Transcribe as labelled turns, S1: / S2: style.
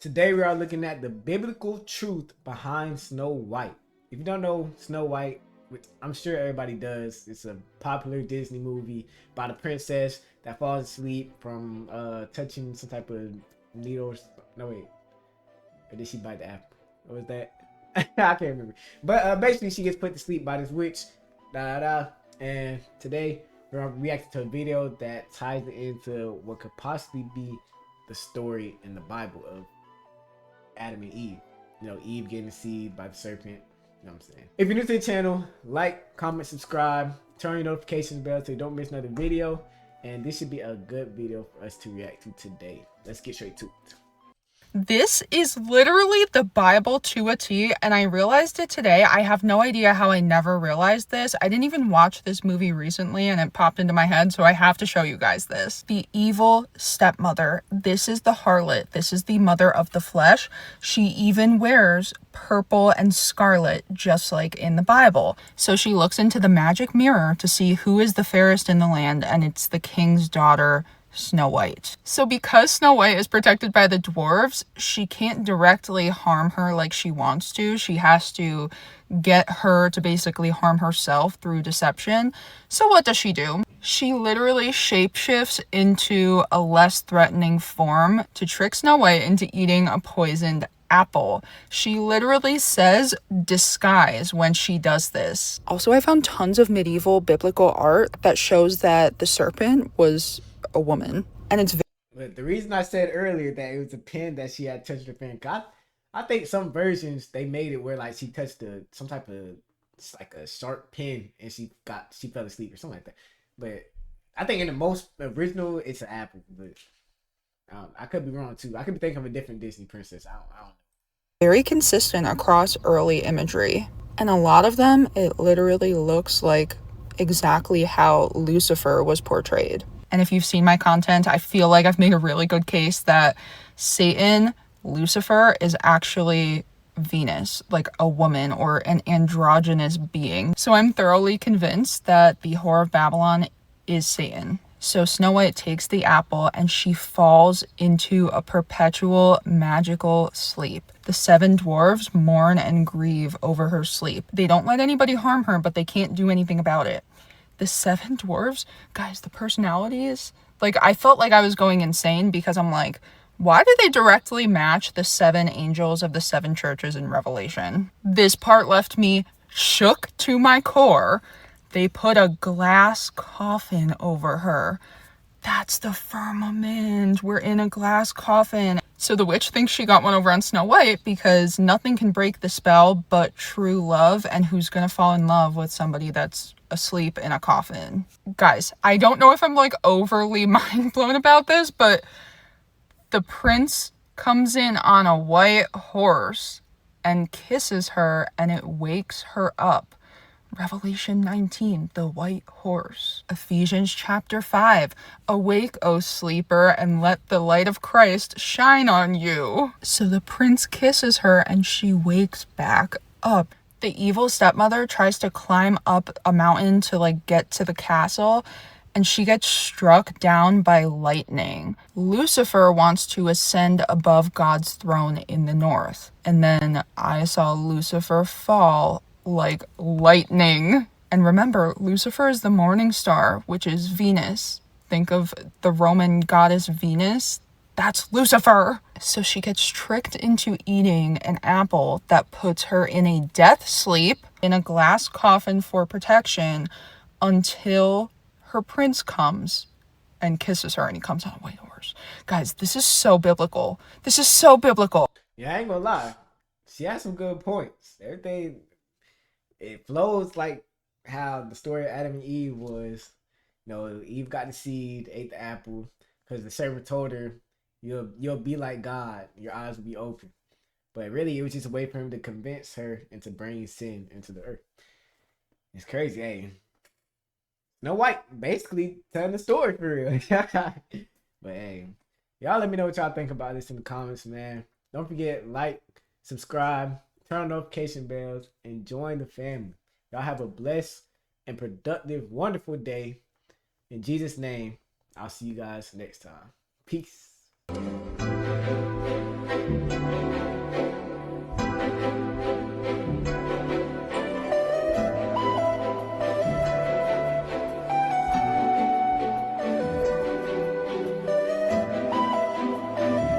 S1: Today we are looking at the biblical truth behind Snow White. If you don't know Snow White, which I'm sure everybody does, it's a popular Disney movie about a princess that falls asleep from touching some type of needle. No wait, or did she bite the apple? What was that? I can't remember. But basically, she gets put to sleep by this witch. Da da. And today we're reacting to a video that ties it into what could possibly be the story in the Bible of Adam and Eve. You know, Eve getting deceived by the serpent. You know what I'm saying? If you're new to the channel, like, comment, subscribe, turn your notifications bell so you don't miss another video. And this should be a good video for us to react to today. Let's get straight to it.
S2: This is literally the Bible to a T, and I realized it today. I have no idea how I never realized this. I didn't even watch this movie recently, and it popped into my head, so I have to show you guys this. The evil stepmother. This is the harlot. This is the mother of the flesh. She even wears purple and scarlet, just like in the Bible. So she looks into the magic mirror to see who is the fairest in the land, and it's the king's daughter, Snow White. So because Snow White is protected by the dwarves, she can't directly harm her like she wants to. She has to get her to basically harm herself through deception. So what does she do? She literally shapeshifts into a less threatening form to trick Snow White into eating a poisoned apple. She literally says disguise when she does this. Also, I found tons of medieval biblical art that shows that the serpent was a woman, and it's
S1: But the reason I said earlier that it was a pin that she had touched her finger, I think some versions they made it where like she touched some type of, it's like a sharp pin and she fell asleep or something like that. But I think in the most original it's an apple, but I could be wrong too. I could be thinking of a different Disney princess. I don't know.
S2: very consistent across early imagery, and a lot of them it literally looks like exactly how Lucifer was portrayed. And if you've seen my content, I feel like I've made a really good case that Satan, Lucifer, is actually Venus, like a woman or an androgynous being. So I'm thoroughly convinced that the Whore of Babylon is Satan. So Snow White takes the apple and she falls into a perpetual magical sleep. The 7 dwarves mourn and grieve over her sleep. They don't let anybody harm her, but they can't do anything about it. The 7 dwarves, guys, the personalities, like I felt like I was going insane because I'm like, why do they directly match the 7 angels of the 7 churches in Revelation? This part left me shook to my core. They put a glass coffin over her. That's the firmament. We're in a glass coffin. So the witch thinks she got one over on Snow White because nothing can break the spell but true love, and who's gonna fall in love with somebody that's asleep in a coffin? Guys, I don't know if I'm like overly mind blown about this, but the prince comes in on a white horse and kisses her and it wakes her up. Revelation 19, the white horse. Ephesians chapter 5, awake, O sleeper, and let the light of Christ shine on you. So the prince kisses her and she wakes back up. The evil stepmother tries to climb up a mountain to like get to the castle, and she gets struck down by lightning. Lucifer wants to ascend above God's throne in the north, and then I saw Lucifer fall like lightning. And remember, Lucifer is the morning star, which is Venus. Think of the Roman goddess Venus. That's Lucifer. So she gets tricked into eating an apple that puts her in a death sleep in a glass coffin for protection until her prince comes and kisses her, and he comes on a white horse. Guys, this is so biblical. This is so biblical.
S1: Yeah, I ain't gonna lie. She has some good points. Everything, it flows like how the story of Adam and Eve was. You know, Eve got the seed, ate the apple, because the serpent told her, "You'll be like God. Your eyes will be open." But really, it was just a way for him to convince her and to bring sin into the earth. It's crazy, hey. Snow White basically telling the story for real. But hey, y'all let me know what y'all think about this in the comments, man. Don't forget, like, subscribe, turn on notification bells, and join the family. Y'all have a blessed and productive, wonderful day. In Jesus' name, I'll see you guys next time. Peace.